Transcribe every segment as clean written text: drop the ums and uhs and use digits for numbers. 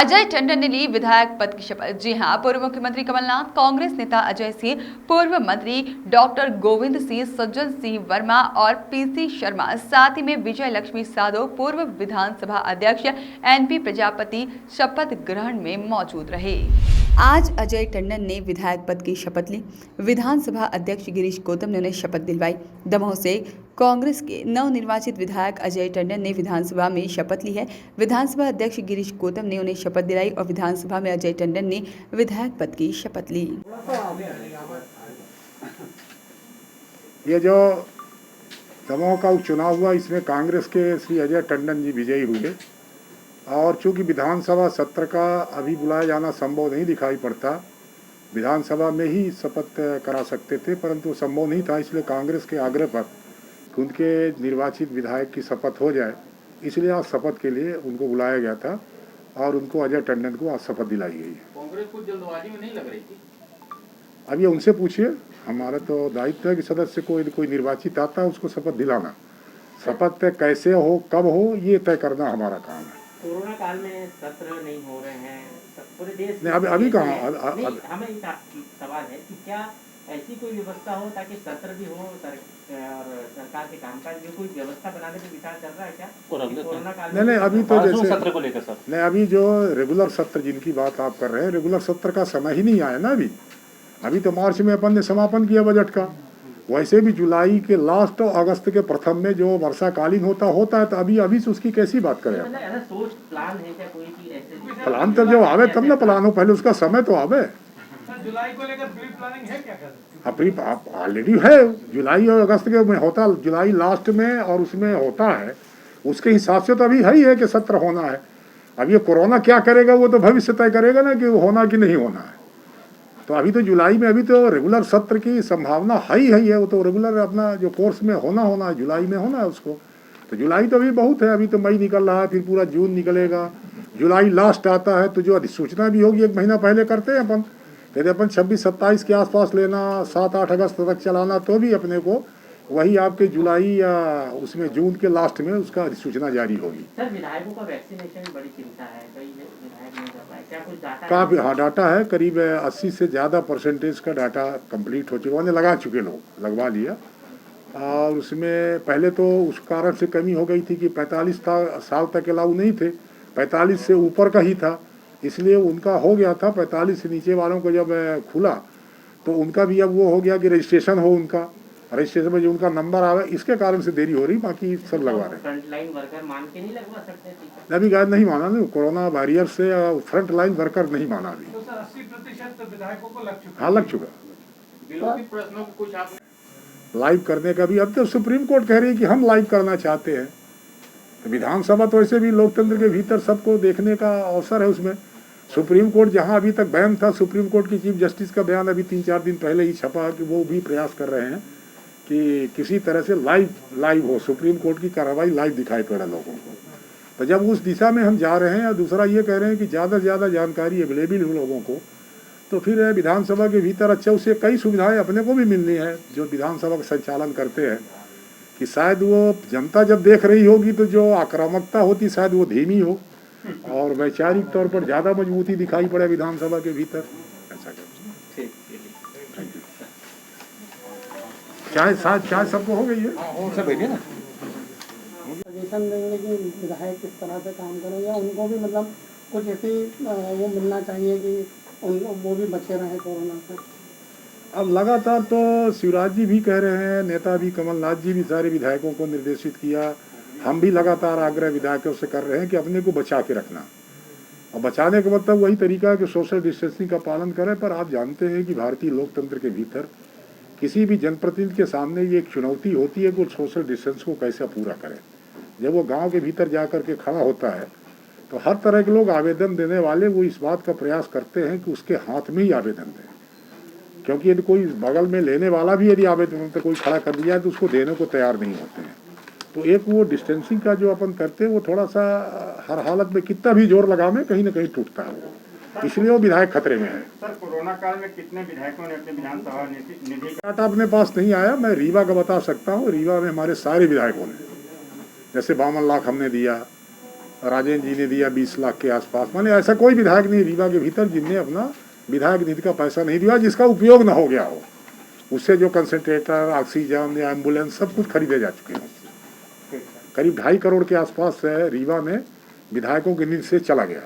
अजय टंडन ने ली विधायक पद की शपथ। जी हां, पूर्व मुख्यमंत्री कमलनाथ, कांग्रेस नेता अजय सिंह, पूर्व मंत्री डॉक्टर गोविंद सिंह, सज्जन सिंह वर्मा और पीसी शर्मा, साथ ही में विजय लक्ष्मी साधो, पूर्व विधानसभा अध्यक्ष एनपी प्रजापति शपथ ग्रहण में मौजूद रहे। आज अजय टंडन ने विधायक पद की शपथ ली। विधानसभा अध्यक्ष गिरीश गौतम ने उन्हें शपथ दिलवाई। दमोह से कांग्रेस के नवनिर्वाचित विधायक अजय टंडन ने विधानसभा में शपथ ली है। विधानसभा अध्यक्ष गिरीश गौतम ने उन्हें शपथ दिलाई और विधानसभा में अजय टंडन ने विधायक पद की शपथ ली। ये जो दमोह का उपचुनाव हुआ, इसमें कांग्रेस के श्री अजय टंडन जी विजयी हुए और चूंकि विधानसभा सत्र का अभी बुलाया जाना संभव नहीं दिखाई पड़ता, विधानसभा में ही शपथ करा सकते थे, परंतु संभव नहीं था। इसलिए कांग्रेस के आग्रह पर उनके निर्वाचित विधायक की शपथ हो जाए, इसलिए आज शपथ के लिए उनको बुलाया गया था और उनको अजय टंडन को आज शपथ दिलाई गई है। कांग्रेस को जल्दबाजी में नहीं लग रही थी? अब ये उनसे पूछिए, हमारा तो दायित्व है कि सदस्य को यदि कोई निर्वाचित आता है उसको शपथ दिलाना। शपथ कैसे हो, कब हो, ये तय करना हमारा काम है। कोरोना काल में सत्र नहीं हो रहे हैं पूरे देश में, अभी कहाँ हमें एक सवाल है कि क्या ऐसी कोई व्यवस्था हो ताकि सत्र भी हो और सरकार के कामकाज में कोई व्यवस्था बनाने का विचार चल रहा है क्या कोरोना काल में? नहीं, अभी तो जैसे सत्र को लेकर सर नहीं, अभी जो रेगुलर सत्र जिनकी बात आप कर रहे हैं, रेगुलर सत्र का समय ही नहीं आया ना। अभी तो मार्च में अपन ने समापन किया बजट का। वैसे भी जुलाई के लास्ट और अगस्त के प्रथम में जो वर्षाकालीन होता है, तो अभी से उसकी कैसी बात करें? प्लान तो जब आवे तब ना प्लान हो, पहले उसका समय तो आवे। जुलाई को लेकर प्री प्लानिंग है क्या? प्री ऑलरेडी है, जुलाई और अगस्त के में होता, जुलाई लास्ट में और उसमें होता है। उसके हिसाब से तो अभी है ही है कि सत्र होना है। अब ये कोरोना क्या करेगा वो तो भविष्य तय करेगा ना कि होना कि नहीं होना है। तो अभी तो जुलाई में अभी तो रेगुलर सत्र की संभावना है ही है। वो तो रेगुलर अपना जो कोर्स में होना है, जुलाई में होना है उसको। तो जुलाई तो अभी बहुत है, अभी तो मई निकल रहा है, फिर पूरा जून निकलेगा, जुलाई लास्ट आता है। तो जो अधिसूचना भी होगी 1 महीना पहले करते हैं अपन। यदि अपन 26-27 के आसपास लेना, 7-8 अगस्त तक चलाना, तो भी अपने को वही आपके जुलाई या उसमें जून के लास्ट में उसका अधिसूचना जारी होगी। सर, विधायकों का वैक्सीनेशन में बड़ी चिंता है, कई विधायक नहीं कर पाए, क्या कुछ डाटा काफी डाटा है, करीब 80 से ज़्यादा % का डाटा कंप्लीट हो चुका, उन्हें लगा चुके लोग, लगवा लिया। और उसमें पहले तो उस कारण से कमी हो गई थी कि 45 साल तक अलाउ नहीं थे, 45 से ऊपर का ही था, इसलिए उनका हो गया था। 45 से नीचे वालों को जब खुला तो उनका भी अब वो हो गया कि रजिस्ट्रेशन हो, उनका रजिस्ट्रेशन में जो उनका नंबर आवे, इसके कारण से देरी हो रही, बाकी सब लगवा रहे हैं। फ्रंटलाइन वर्कर मान के नहीं लगवा सकते? अभी गाइड नहीं माना ना, कोरोना वॉरियर से फ्रंट लाइन वर्कर नहीं माना अभी। तो सर 80% विधायकों को लग चुका? हाँ, लग चुका। विरोधी प्रश्नों को कुछ आप लाइव करने का भी अब तो सुप्रीम कोर्ट कह रही है कि हम लाइव करना चाहते हैं। तो विधानसभा तो ऐसे भी लोकतंत्र के भीतर सबको देखने का अवसर है। उसमें सुप्रीम कोर्ट जहां अभी तक बैन था, सुप्रीम कोर्ट की चीफ जस्टिस का बयान अभी 3-4 दिन पहले ही छपा कि वो भी प्रयास कर रहे हैं कि किसी तरह से लाइव हो, सुप्रीम कोर्ट की कार्रवाई लाइव दिखाई पड़े लोगों को। तो जब उस दिशा में हम जा रहे हैं, और दूसरा ये कह रहे हैं कि ज़्यादा से ज़्यादा जानकारी अवेलेबल हो लोगों को, तो फिर विधानसभा के भीतर अच्छा उससे कई सुविधाएं अपने को भी मिलनी है जो विधानसभा का संचालन करते हैं, कि शायद वो जनता जब देख रही होगी तो जो आक्रामकता होती शायद वो धीमी हो और वैचारिक तौर पर ज़्यादा मजबूती दिखाई पड़े विधानसभा के भीतर। ऐसा कर थैंक यू। चाय सबको हो गई है? सजेशन देंगे कि विधायक किस तरह से काम करें, या उनको भी मतलब कुछ ऐसी वो मिलना चाहिए कि वो भी बचे रहें कोरोना से? अब लगातार तो शिवराज जी भी कह रहे हैं, नेता भी कमलनाथ जी भी सारे विधायकों को निर्देशित किया, हम भी लगातार आग्रह विधायकों से कर रहे हैं कि अपने को बचा के रखना। और बचाने का मतलब वही तरीका है कि सोशल डिस्टेंसिंग का पालन करें। पर आप जानते हैं कि भारतीय लोकतंत्र के भीतर किसी भी जनप्रतिनिधि के सामने ये एक चुनौती होती है कि वो सोशल डिस्टेंस को कैसे पूरा करें। जब वो गांव के भीतर जा कर के खड़ा होता है तो हर तरह के लोग आवेदन देने वाले वो इस बात का प्रयास करते हैं कि उसके हाथ में ही आवेदन दें, क्योंकि यदि कोई बगल में लेने वाला भी यदि आवेदन तो कोई खड़ा कर दिया है तो उसको देने को तैयार नहीं होते हैं। तो एक वो डिस्टेंसिंग का जो अपन करते हैं वो थोड़ा सा हर हालत में कितना भी जोर लगावे कहीं ना कहीं टूटता है, इसलिए वो विधायक खतरे में है। सर, कोरोना काल में कितने विधायकों ने अपने विधानसभा निधि डाटा अपने पास नहीं आया, मैं रीवा का बता सकता हूँ। रीवा में हमारे सारे विधायकों ने, जैसे 52 लाख हमने दिया, राजेंद्र जी ने दिया 20 लाख के आसपास। माने ऐसा कोई विधायक नहीं रीवा के भीतर जिनने अपना विधायक निधि का पैसा नहीं दिया जिसका उपयोग ना हो गया हो। उससे जो कंसंट्रेटर, ऑक्सीजन या एम्बुलेंस सब कुछ खरीदे जा चुके हैं। करीब 2.5 करोड़ के आसपास रीवा में विधायकों के निधि से चला गया।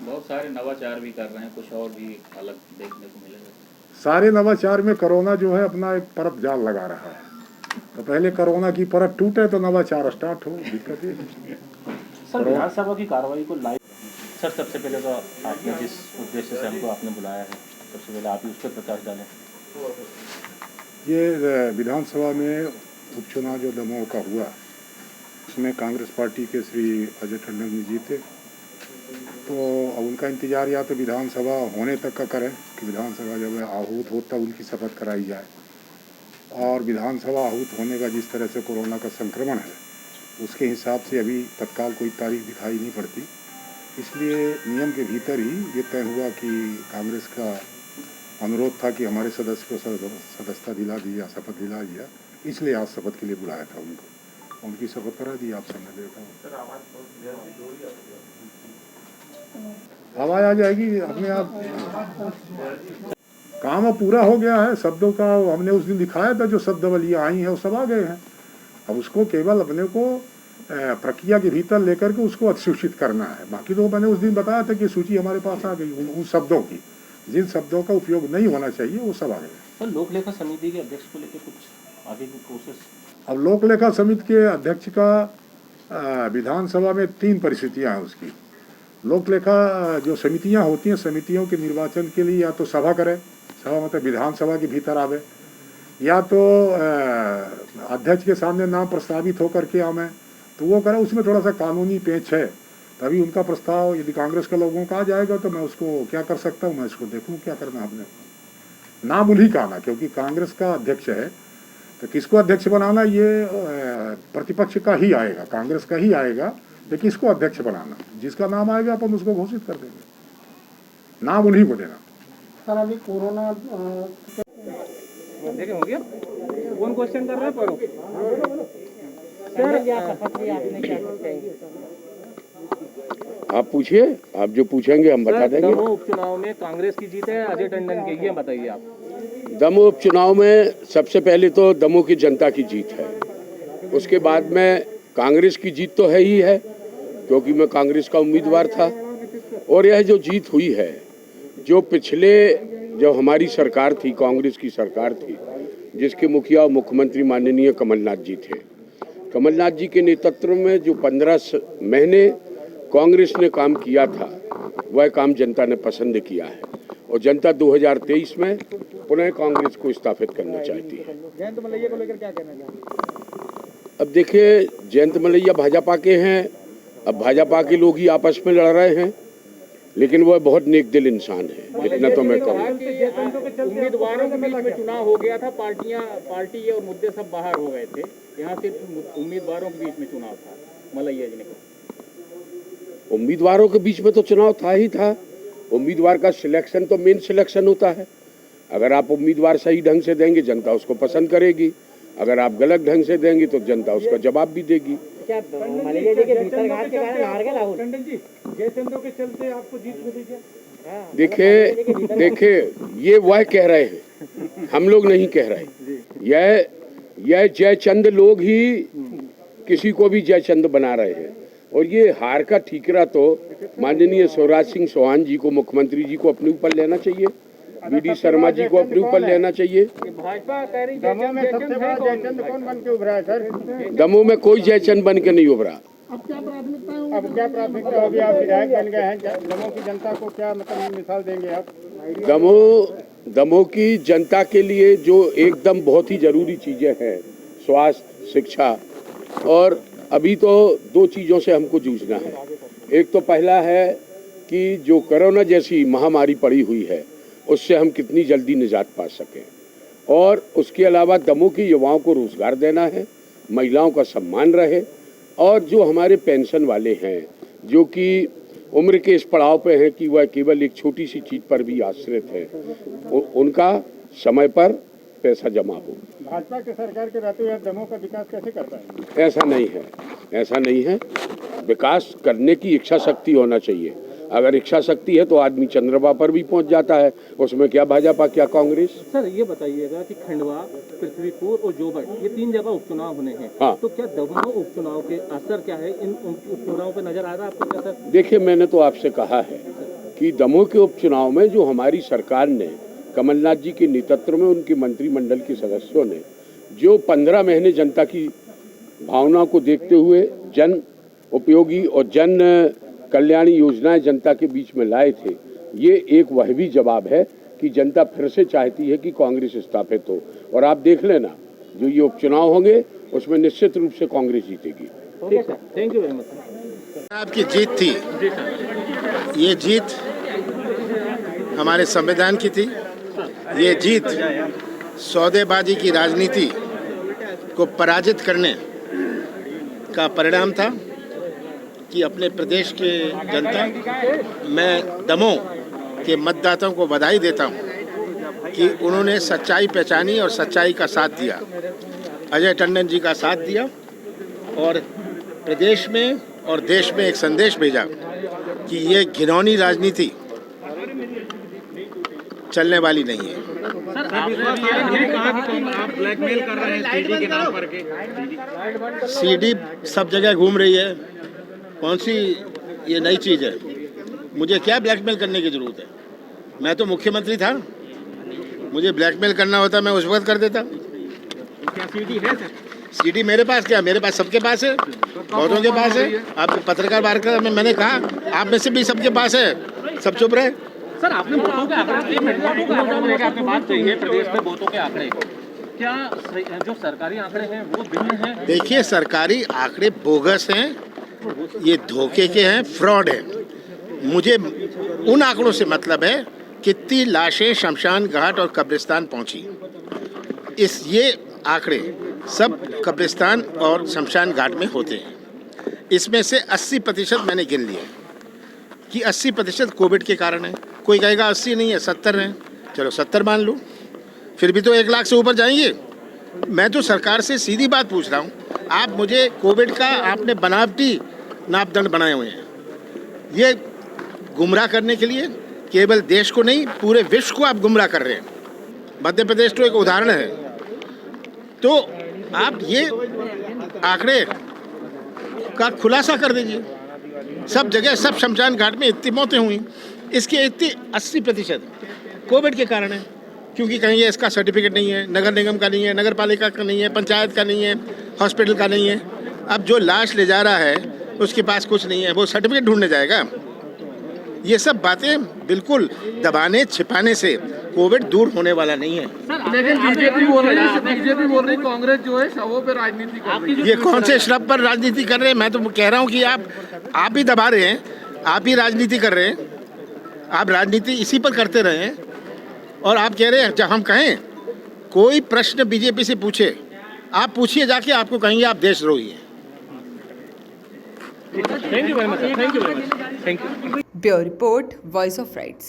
बहुत सारे नवाचार भी कर रहे हैं, कुछ और भी अलग देखने को मिलेगा। सारे नवाचार में कोरोना जो है अपना एक परत जाल लगा रहा है। तो पहले कोरोना की परत टूटे तो नवाचार स्टार्ट हो। दिक्कत ये सर, विधानसभा की कार्रवाई को लाइव सर, सबसे पहले तो आपने जिस उद्देश्य से हमको आपने बुलाया है, सबसे पहले आप ही उस पर प्रकाश डालें। ये विधानसभा में उपचुनाव जो दमोह का हुआ उसमें कांग्रेस पार्टी के श्री अजय टंडन जी जीते। तो अब उनका इंतजार या तो विधानसभा होने तक का करें कि विधानसभा जब आहूत हो तब उनकी शपथ कराई जाए, और विधानसभा आहूत होने का जिस तरह से कोरोना का संक्रमण है उसके हिसाब से अभी तत्काल कोई तारीख दिखाई नहीं पड़ती। इसलिए नियम के भीतर ही ये तय हुआ कि कांग्रेस का अनुरोध था कि हमारे सदस्य को सदस्यता दिला दी या शपथ दिला दिया, इसलिए आज शपथ के लिए बुलाया था उनको। उनकी शपथ करा दी, आप सामने देखा। आवाज आ जाएगी अपने आप। काम अब पूरा हो गया है। शब्दों का हमने उस दिन दिखाया था, जो शब्दावलियाँ आई हैं वो सब आ गए हैं। अब उसको केवल अपने को प्रक्रिया के भीतर लेकर के उसको अधिसूचित करना है। बाकी तो मैंने उस दिन बताया था कि सूची हमारे पास आ गई उन शब्दों की, जिन शब्दों का उपयोग नहीं होना चाहिए वो सब आ गए। सर, लोक लेखा समिति के अध्यक्ष को लेकर कुछ आगे की प्रोसेस? अब लोक लेखा समिति के अध्यक्ष का विधानसभा में 3 परिस्थितियाँ हैं उसकी। लोक लेखा जो समितियाँ होती हैं, समितियों के निर्वाचन के लिए या तो सभा करें, सभा मतलब विधानसभा के भीतर आवे, या तो अध्यक्ष के सामने नाम प्रस्तावित होकर के आवे तो वो करें। उसमें थोड़ा सा कानूनी पेच है, तभी उनका प्रस्ताव यदि कांग्रेस के लोगों का आ जाएगा तो मैं उसको क्या कर सकता हूँ, मैं इसको देखूँ क्या करना है। आपने नाम उन्हीं का आना, क्योंकि कांग्रेस का अध्यक्ष है तो किसको अध्यक्ष बनाना ये प्रतिपक्ष का ही आएगा, कांग्रेस का ही आएगा। तो किसको अध्यक्ष बनाना, जिसका नाम आएगा अपन उसको घोषित कर देंगे, नाम उन्हीं को देना। सर, अभी कोरोना देखे हो गया कौन क्वेश्चन कर रहा है पढ़ो सर, आपने क्या कहेंगे? आप पूछिए, आप जो पूछेंगे हम बता देंगे। दमोह उपचुनाव में कांग्रेस की जीत है अजय टंडन की, ये बताइए आप। दमोह उपचुनाव में सबसे पहले तो दमोह की जनता की जीत है, उसके बाद में कांग्रेस की जीत तो है ही है, क्योंकि मैं कांग्रेस का उम्मीदवार था। और यह जो जीत हुई है, जो पिछले जो हमारी सरकार थी, कांग्रेस की सरकार थी, जिसके मुखिया और मुख्यमंत्री माननीय कमलनाथ जी थे, कमलनाथ जी के नेतृत्व में जो 15 महीने कांग्रेस ने काम किया था वह काम जनता ने पसंद किया है, और जनता 2023 में पुनः कांग्रेस को स्थापित करना चाहती है। जयंत मलैया को लेकर क्या कहना चाहते? अब देखिए, जयंत मलैया भाजपा के हैं, अब भाजपा के लोग ही आपस में लड़ रहे हैं, लेकिन वह बहुत नेक दिल इंसान है, इतना तो मैं कहूँगा। उम्मीदवारों के बीच में चुनाव हो गया था, पार्टी और मुद्दे सब बाहर हो गए थे, यहाँ सिर्फ उम्मीदवारों के बीच में चुनाव था। मलैया जी ने कहा उम्मीदवारों के बीच में तो चुनाव था ही था। उम्मीदवार का सिलेक्शन तो मेन सिलेक्शन होता है। अगर आप उम्मीदवार सही ढंग से देंगे जनता उसको पसंद करेगी, अगर आप गलत ढंग से देंगे तो जनता उसका जवाब भी देगी। क्या मलैया जी के भीतर घात के कारण हार गए राहुल टंडन जी? जयचंद्र के चलते आपको जीत मिली क्या? देखिए ये वह कह रहे हैं, हम लोग नहीं कह रहे। यह जयचंद लोग ही किसी को भी जयचंद बना रहे हैं, और ये हार का ठीकरा तो माननीय शिवराज सिंह चौहान जी को, मुख्यमंत्री जी को अपने ऊपर लेना चाहिए, बीडी शर्मा जी को अपने ऊपर लेना चाहिए। भाजपा कह रही दमोह में सबसे बड़ा जयचंद कौन बन के उभरा है सर? दमोह में कोई जयचंद बन के नहीं उभरा। अब क्या प्राथमिकता होगी? आप विधायक बन गए हैं, दमोह की जनता को क्या मतलब मिसाल देंगे आप? दमोह की जनता के लिए जो एकदम बहुत ही जरूरी चीजें हैं, स्वास्थ्य, शिक्षा, और अभी तो 2 चीजों से हमको जूझना है। एक तो पहला है कि जो कोरोना जैसी महामारी पड़ी हुई है उससे हम कितनी जल्दी निजात पा सकें, और उसके अलावा दमोह के युवाओं को रोजगार देना है, महिलाओं का सम्मान रहे, और जो हमारे पेंशन वाले हैं जो कि उम्र के इस पड़ाव पे हैं कि वह केवल एक छोटी सी चीज पर भी आश्रित है, उनका समय पर पैसा जमा हो। भाजपा की सरकार के रहते हुए दमोह का विकास कैसे कर पाएंगे? ऐसा नहीं है, ऐसा नहीं है। विकास करने की इच्छा शक्ति होना चाहिए। अगर इच्छा शक्ति है तो आदमी चंद्रमा पर भी पहुंच जाता है। उसमें क्या भाजपा, क्या कांग्रेस। सर ये बताइएगा कि खंडवा, पृथ्वीपुर और जोबट ये 3 जगह उपचुनाव होने हैं। हाँ। तो क्या दमोह उपचुनाव के असर क्या है इन उपचुनाव पे नजर आ रहा है आपको क्या सर? देखिए, मैंने तो आपसे कहा है कि दमोह के उपचुनाव में जो हमारी सरकार ने, कमलनाथ जी के नेतृत्व में उनके मंत्रिमंडल के सदस्यों ने जो 15 महीने जनता की भावना को देखते हुए जन उपयोगी और जन कल्याणी योजनाएं जनता के बीच में लाए थे, ये एक वह भी जवाब है कि जनता फिर से चाहती है कि कांग्रेस स्थापित हो। और आप देख लेना, जो ये उपचुनाव होंगे उसमें निश्चित रूप से कांग्रेस जीतेगी। ठीक है, थैंक यू वेरी मच। आपकी जीत थी, ये जीत हमारे संविधान की थी। ये जीत सौदेबाजी की राजनीति को पराजित करने का परिणाम था कि अपने प्रदेश के जनता, मैं दमोह के मतदाताओं को बधाई देता हूं कि उन्होंने सच्चाई पहचानी और सच्चाई का साथ दिया, अजय टंडन जी का साथ दिया और प्रदेश में और देश में एक संदेश भेजा कि ये घिनौनी राजनीति चलने वाली नहीं है। सर आप ब्लैकमेल कर रहे हैं सीडी के नाम पर। सीडी सब जगह घूम रही है, कौन सी ये नई चीज़ है? मुझे क्या ब्लैकमेल करने की ज़रूरत है? मैं तो मुख्यमंत्री था, मुझे ब्लैकमेल करना होता मैं उस वक्त कर देता। क्या सीडी है सर? सीडी मेरे पास क्या, मेरे पास सबके पास है, बहुतों के पास है। आप पत्रकार वार्ता में मैंने कहा, आप में से भी सबके पास है, सब चुप रहे। सर आपने वोटों के आंकड़े आपने बात कही है, प्रदेश में वोटों के आंकड़े क्या जो सरकारी आंकड़े हैं वो भिन्न हैं? देखिए, सरकारी आंकड़े बोगस हैं, ये धोखे के हैं, फ्रॉड है। मुझे उन आंकड़ों से मतलब है कितनी लाशें शमशान घाट और कब्रिस्तान पहुंची। ये आंकड़े सब कब्रिस्तान और शमशान घाट में होते हैं। इसमें से 80% मैंने गिन लिए कि 80% कोविड के कारण है। कोई कहेगा 80 नहीं है, 70 है, चलो 70 मान लो, फिर भी तो 1 लाख से ऊपर जाएंगे। मैं तो सरकार से सीधी बात पूछ रहा हूँ, आप मुझे कोविड का आपने बनावटी नापदंड बनाए हुए हैं, ये गुमराह करने के लिए केवल देश को नहीं पूरे विश्व को आप गुमराह कर रहे हैं। मध्य प्रदेश तो एक उदाहरण है। तो आप ये आंकड़े का खुलासा कर दीजिए। सब जगह, सब शमशान घाट में इतनी मौतें हुई, इसके इतनी 80% कोविड के कारण है, क्योंकि कहीं ये इसका सर्टिफिकेट नहीं है, नगर निगम का नहीं है, नगर पालिका का नहीं है, पंचायत का नहीं है, हॉस्पिटल का नहीं है। अब जो लाश ले जा रहा है उसके पास कुछ नहीं है, वो सर्टिफिकेट ढूंढने जाएगा। ये सब बातें बिल्कुल दबाने छिपाने से कोविड दूर होने वाला नहीं है। लेकिन बीजेपी बोल रही कांग्रेस जो है शवों पे राजनीति कर रही है। ये कौन से शव पर राजनीति कर रहे हैं? मैं तो कह रहा हूँ कि आप ही दबा रहे हैं, आप ही राजनीति कर रहे हैं, आप राजनीति इसी पर करते रहे हैं। और आप कह रहे हैं, जब हम कहें कोई प्रश्न बीजेपी से पूछे, आप पूछिए जाके, आपको कहेंगे आप देशद्रोही हैं। Thank you very much, thank you very much, thank you. Bureau report, voice of rights.